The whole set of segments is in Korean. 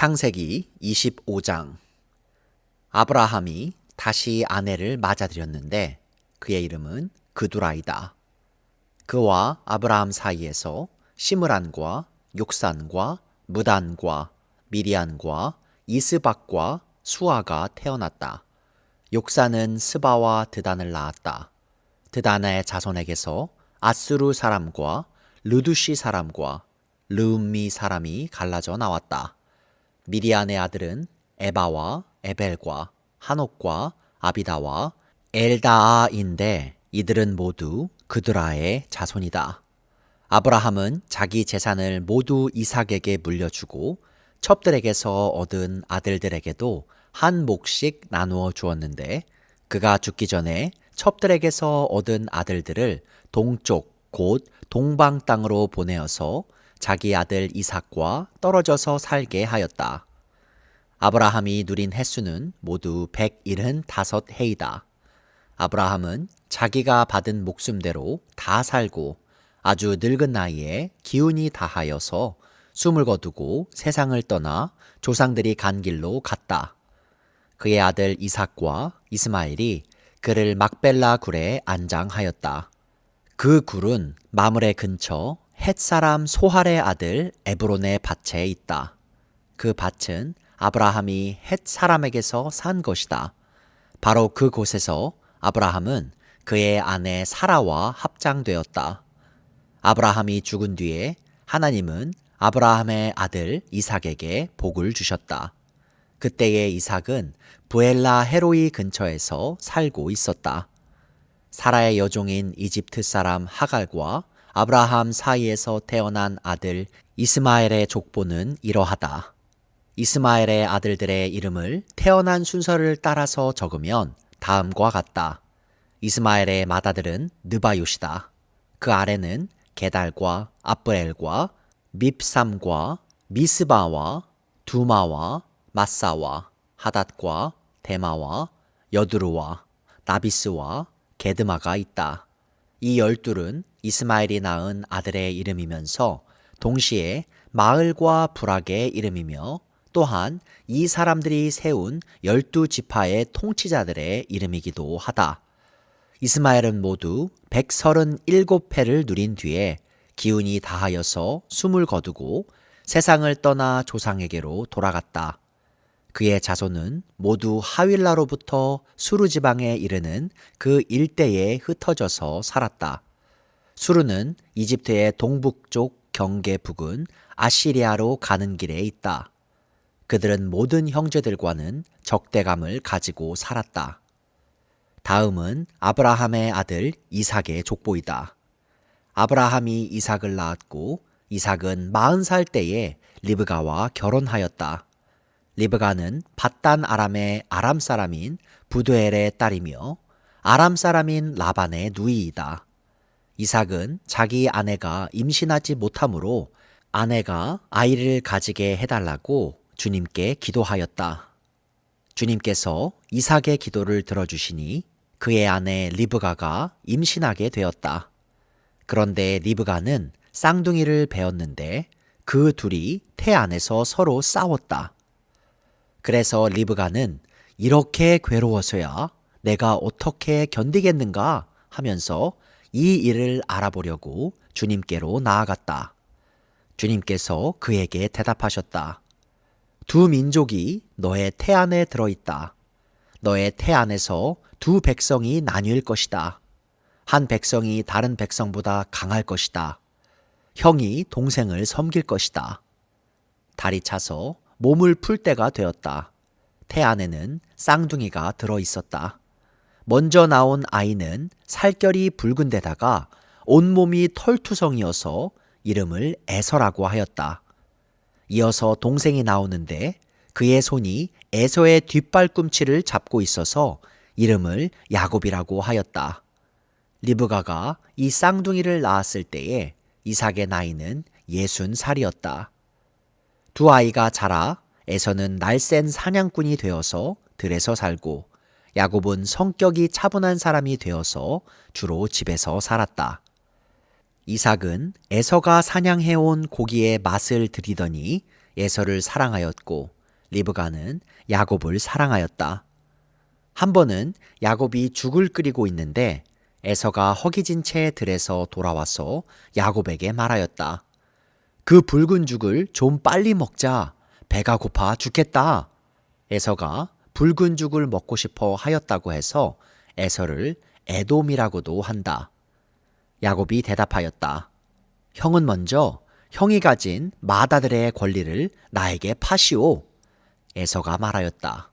창세기 25장. 아브라함이 다시 아내를 맞아들였는데 그의 이름은 그두라이다. 그와 아브라함 사이에서 시므란과 욕산과 무단과 미디안과 이스박과 수아가 태어났다. 욕산은 스바와 드단을 낳았다. 드단의 자손에게서 아수르 사람과 르두시 사람과 르음미 사람이 갈라져 나왔다. 미디안의 아들은 에바와 에벨과 한옥과 아비다와 엘다아인데 이들은 모두 그드라의 자손이다. 아브라함은 자기 재산을 모두 이삭에게 물려주고 첩들에게서 얻은 아들들에게도 한 몫씩 나누어 주었는데 그가 죽기 전에 첩들에게서 얻은 아들들을 동쪽 곧 동방 땅으로 보내어서 자기 아들 이삭과 떨어져서 살게 하였다. 아브라함이 누린 횟수는 모두 175해이다. 아브라함은 자기가 받은 목숨대로 다 살고 아주 늙은 나이에 기운이 다하여서 숨을 거두고 세상을 떠나 조상들이 간 길로 갔다. 그의 아들 이삭과 이스마엘이 그를 막벨라 굴에 안장하였다. 그 굴은 마므레 근처 헷사람 소할의 아들 에브론의 밭에 있다. 그 밭은 아브라함이 헷사람에게서 산 것이다. 바로 그곳에서 아브라함은 그의 아내 사라와 합장되었다. 아브라함이 죽은 뒤에 하나님은 아브라함의 아들 이삭에게 복을 주셨다. 그때의 이삭은 부엘라 헤로이 근처에서 살고 있었다. 사라의 여종인 이집트 사람 하갈과 아브라함 사이에서 태어난 아들 이스마엘의 족보는 이러하다. 이스마엘의 아들들의 이름을 태어난 순서를 따라서 적으면 다음과 같다. 이스마엘의 맏아들은 느바요시다. 그 아래는 게달과 아브엘과 밉삼과 미스바와 두마와 마사와 하닷과 데마와 여두루와 나비스와 게드마가 있다. 이 12은 이스마엘이 낳은 아들의 이름이면서 동시에 마을과 부락의 이름이며 또한 이 사람들이 세운 12지파의 통치자들의 이름이기도 하다. 이스마엘은 모두 137해를 누린 뒤에 기운이 다하여서 숨을 거두고 세상을 떠나 조상에게로 돌아갔다. 그의 자손은 모두 하윌라로부터 수르 지방에 이르는 그 일대에 흩어져서 살았다. 수르는 이집트의 동북쪽 경계 부근 아시리아로 가는 길에 있다. 그들은 모든 형제들과는 적대감을 가지고 살았다. 다음은 아브라함의 아들 이삭의 족보이다. 아브라함이 이삭을 낳았고 이삭은 40살 때에 리브가와 결혼하였다. 리브가는 밧단 아람의 아람 사람인 부두엘의 딸이며 아람 사람인 라반의 누이이다. 이삭은 자기 아내가 임신하지 못하므로 아내가 아이를 가지게 해달라고 주님께 기도하였다. 주님께서 이삭의 기도를 들어주시니 그의 아내 리브가가 임신하게 되었다. 그런데 리브가는 쌍둥이를 배었는데 그 둘이 태 안에서 서로 싸웠다. 그래서 리브가는 이렇게 괴로워서야 내가 어떻게 견디겠는가 하면서 이 일을 알아보려고 주님께로 나아갔다. 주님께서 그에게 대답하셨다. 두 민족이 너의 태 안에 들어있다. 너의 태 안에서 두 백성이 나뉠 것이다. 한 백성이 다른 백성보다 강할 것이다. 형이 동생을 섬길 것이다. 달이 차서 몸을 풀 때가 되었다. 태 안에는 쌍둥이가 들어 있었다. 먼저 나온 아이는 살결이 붉은 데다가 온몸이 털투성이어서 이름을 에서라고 하였다. 이어서 동생이 나오는데 그의 손이 에서의 뒷발꿈치를 잡고 있어서 이름을 야곱이라고 하였다. 리브가가 이 쌍둥이를 낳았을 때에 이삭의 나이는 60살이었다. 두 아이가 자라 에서는 날쌘 사냥꾼이 되어서 들에서 살고 야곱은 성격이 차분한 사람이 되어서 주로 집에서 살았다. 이삭은 에서가 사냥해온 고기의 맛을 들이더니 에서를 사랑하였고 리브가는 야곱을 사랑하였다. 한 번은 야곱이 죽을 끓이고 있는데 에서가 허기진 채 들에서 돌아와서 야곱에게 말하였다. 그 붉은 죽을 좀 빨리 먹자. 배가 고파 죽겠다. 에서가 붉은 죽을 먹고 싶어 하였다고 해서 에서를 에돔이라고도 한다. 야곱이 대답하였다. 형은 먼저 형이 가진 맏아들의 권리를 나에게 파시오. 에서가 말하였다.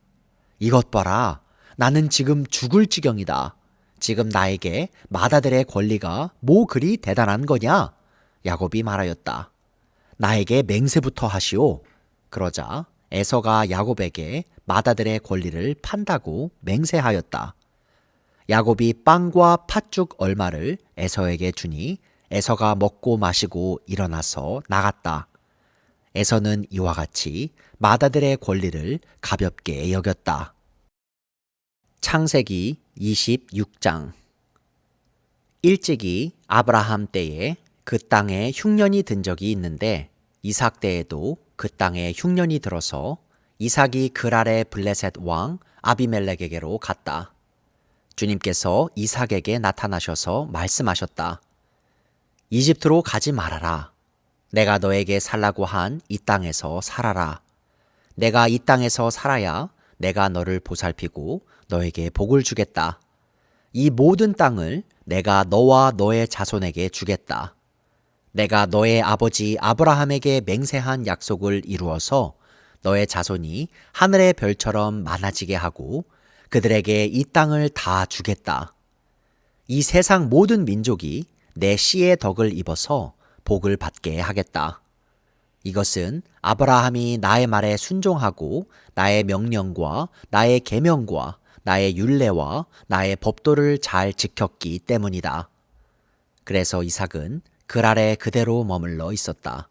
이것 봐라. 나는 지금 죽을 지경이다. 지금 나에게 맏아들의 권리가 뭐 그리 대단한 거냐? 야곱이 말하였다. 나에게 맹세부터 하시오. 그러자 에서가 야곱에게 맏아들의 권리를 판다고 맹세하였다. 야곱이 빵과 팥죽 얼마를 에서에게 주니 에서가 먹고 마시고 일어나서 나갔다. 에서는 이와 같이 맏아들의 권리를 가볍게 여겼다. 창세기 26장. 일찍이 아브라함 때에 그 땅에 흉년이 든 적이 있는데 이삭 때에도 그 땅에 흉년이 들어서 이삭이 그랄의 블레셋 왕 아비멜렉에게로 갔다. 주님께서 이삭에게 나타나셔서 말씀하셨다. 이집트로 가지 말아라. 내가 너에게 살라고 한 이 땅에서 살아라. 내가 이 땅에서 살아야 내가 너를 보살피고 너에게 복을 주겠다. 이 모든 땅을 내가 너와 너의 자손에게 주겠다. 내가 너의 아버지 아브라함에게 맹세한 약속을 이루어서 너의 자손이 하늘의 별처럼 많아지게 하고 그들에게 이 땅을 다 주겠다. 이 세상 모든 민족이 내 씨의 덕을 입어서 복을 받게 하겠다. 이것은 아브라함이 나의 말에 순종하고 나의 명령과 나의 계명과 나의 율례와 나의 법도를 잘 지켰기 때문이다. 그래서 이삭은 그랄에 그대로 머물러 있었다.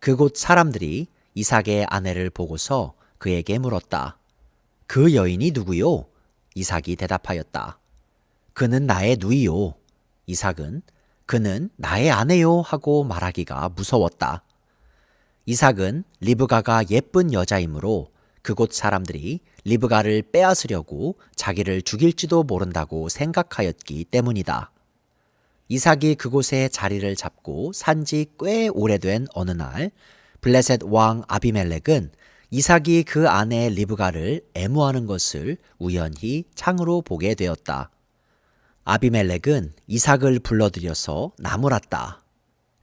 그곳 사람들이 이삭의 아내를 보고서 그에게 물었다. 그 여인이 누구요? 이삭이 대답하였다. 그는 나의 누이요. 이삭은 그는 나의 아내요 하고 말하기가 무서웠다. 이삭은 리브가가 예쁜 여자이므로 그곳 사람들이 리브가를 빼앗으려고 자기를 죽일지도 모른다고 생각하였기 때문이다. 이삭이 그곳에 자리를 잡고 산지 꽤 오래된 어느 날 블레셋 왕 아비멜렉은 이삭이 그 아내 리브가를 애무하는 것을 우연히 창으로 보게 되었다. 아비멜렉은 이삭을 불러들여서 나무랐다.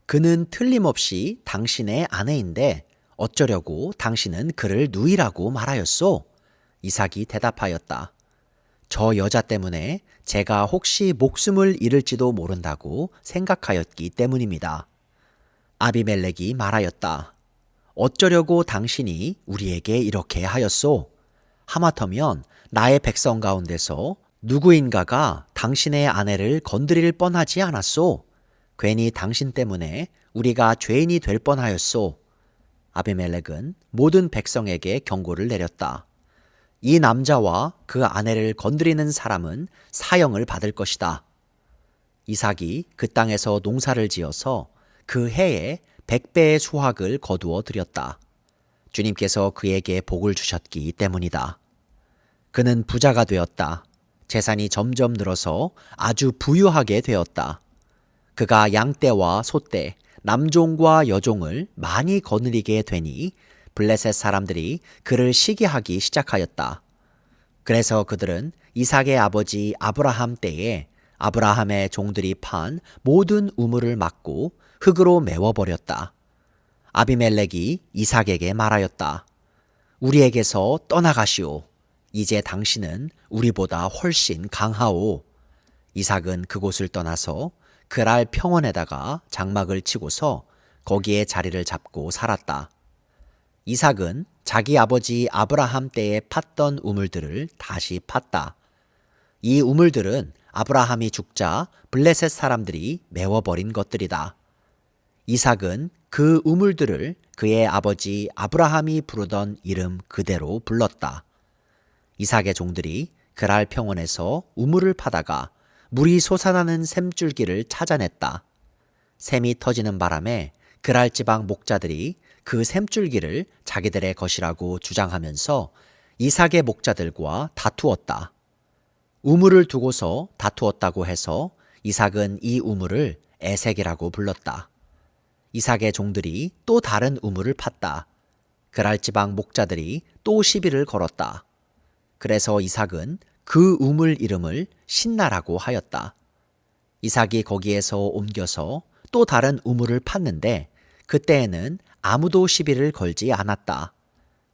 그는 틀림없이 당신의 아내인데 어쩌려고 당신은 그를 누이라고 말하였소? 이삭이 대답하였다. 저 여자 때문에 제가 혹시 목숨을 잃을지도 모른다고 생각하였기 때문입니다. 아비멜렉이 말하였다. 어쩌려고 당신이 우리에게 이렇게 하였소? 하마터면 나의 백성 가운데서 누구인가가 당신의 아내를 건드릴 뻔하지 않았소? 괜히 당신 때문에 우리가 죄인이 될 뻔하였소. 아비멜렉은 모든 백성에게 경고를 내렸다. 이 남자와 그 아내를 건드리는 사람은 사형을 받을 것이다. 이삭이 그 땅에서 농사를 지어서 그 해에 100배의 수확을 거두어 드렸다. 주님께서 그에게 복을 주셨기 때문이다. 그는 부자가 되었다. 재산이 점점 늘어서 아주 부유하게 되었다. 그가 양떼와 소떼, 남종과 여종을 많이 거느리게 되니 블레셋 사람들이 그를 시기하기 시작하였다. 그래서 그들은 이삭의 아버지 아브라함 때에 아브라함의 종들이 판 모든 우물을 막고 흙으로 메워버렸다. 아비멜렉이 이삭에게 말하였다. 우리에게서 떠나가시오. 이제 당신은 우리보다 훨씬 강하오. 이삭은 그곳을 떠나서 그랄 평원에다가 장막을 치고서 거기에 자리를 잡고 살았다. 이삭은 자기 아버지 아브라함 때에 팠던 우물들을 다시 팠다. 이 우물들은 아브라함이 죽자 블레셋 사람들이 메워버린 것들이다. 이삭은 그 우물들을 그의 아버지 아브라함이 부르던 이름 그대로 불렀다. 이삭의 종들이 그랄 평원에서 우물을 파다가 물이 솟아나는 샘줄기를 찾아냈다. 샘이 터지는 바람에 그랄 지방 목자들이 그 샘줄기를 자기들의 것이라고 주장하면서 이삭의 목자들과 다투었다. 우물을 두고서 다투었다고 해서 이삭은 이 우물을 에색이라고 불렀다. 이삭의 종들이 또 다른 우물을 팠다. 그랄 지방 목자들이 또 시비를 걸었다. 그래서 이삭은 그 우물 이름을 신나라고 하였다. 이삭이 거기에서 옮겨서 또 다른 우물을 팠는데 그때에는 아무도 시비를 걸지 않았다.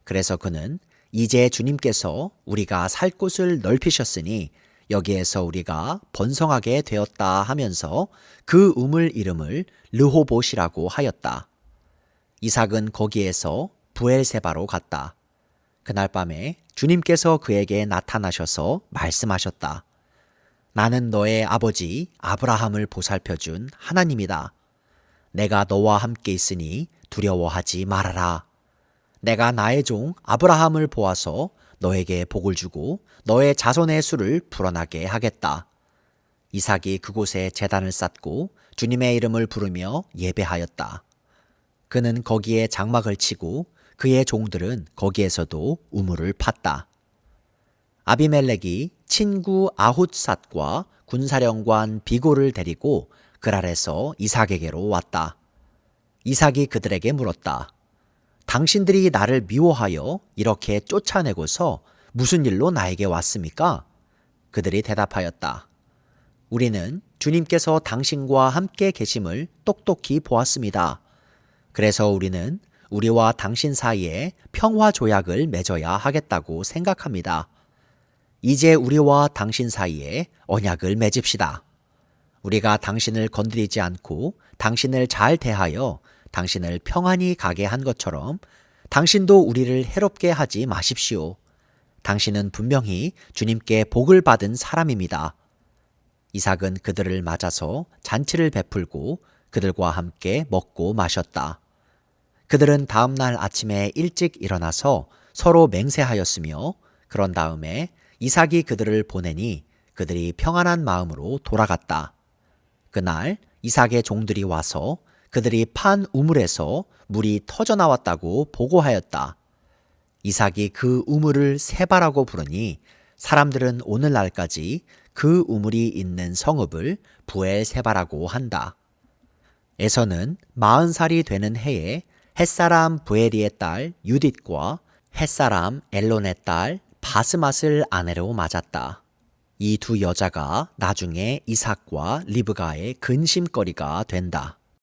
그래서 그는 이제 주님께서 우리가 살 곳을 넓히셨으니 여기에서 우리가 번성하게 되었다 하면서 그 우물 이름을 르호봇이라고 하였다. 이삭은 거기에서 부엘세바로 갔다. 그날 밤에 주님께서 그에게 나타나셔서 말씀하셨다. 나는 너의 아버지 아브라함을 보살펴준 하나님이다. 내가 너와 함께 있으니 두려워하지 말아라. 내가 나의 종 아브라함을 보아서 너에게 복을 주고 너의 자손의 수를 불어나게 하겠다. 이삭이 그곳에 제단을 쌓고 주님의 이름을 부르며 예배하였다. 그는 거기에 장막을 치고 그의 종들은 거기에서도 우물을 팠다. 아비멜렉이 친구 아훗삿과 군사령관 비골을 데리고 그랄에서 이삭에게로 왔다. 이삭이 그들에게 물었다. 당신들이 나를 미워하여 이렇게 쫓아내고서 무슨 일로 나에게 왔습니까? 그들이 대답하였다. 우리는 주님께서 당신과 함께 계심을 똑똑히 보았습니다. 그래서 우리는 우리와 당신 사이에 평화 조약을 맺어야 하겠다고 생각합니다. 이제 우리와 당신 사이에 언약을 맺읍시다. 우리가 당신을 건드리지 않고 당신을 잘 대하여 당신을 평안히 가게 한 것처럼 당신도 우리를 해롭게 하지 마십시오. 당신은 분명히 주님께 복을 받은 사람입니다. 이삭은 그들을 맞아서 잔치를 베풀고 그들과 함께 먹고 마셨다. 그들은 다음 날 아침에 일찍 일어나서 서로 맹세하였으며 그런 다음에 이삭이 그들을 보내니 그들이 평안한 마음으로 돌아갔다. 그날 이삭의 종들이 와서 그들이 판 우물에서 물이 터져나왔다고 보고하였다. 이삭이 그 우물을 세바라고 부르니 사람들은 오늘날까지 그 우물이 있는 성읍을 부엘세바라고 한다. 에서는 40살이 되는 해에 햇사람 부에리의 딸 유딧과 햇사람 엘론의 딸 바스맛을 아내로 맞았다. 이 두 여자가 나중에 이삭과 리브가의 근심거리가 된다.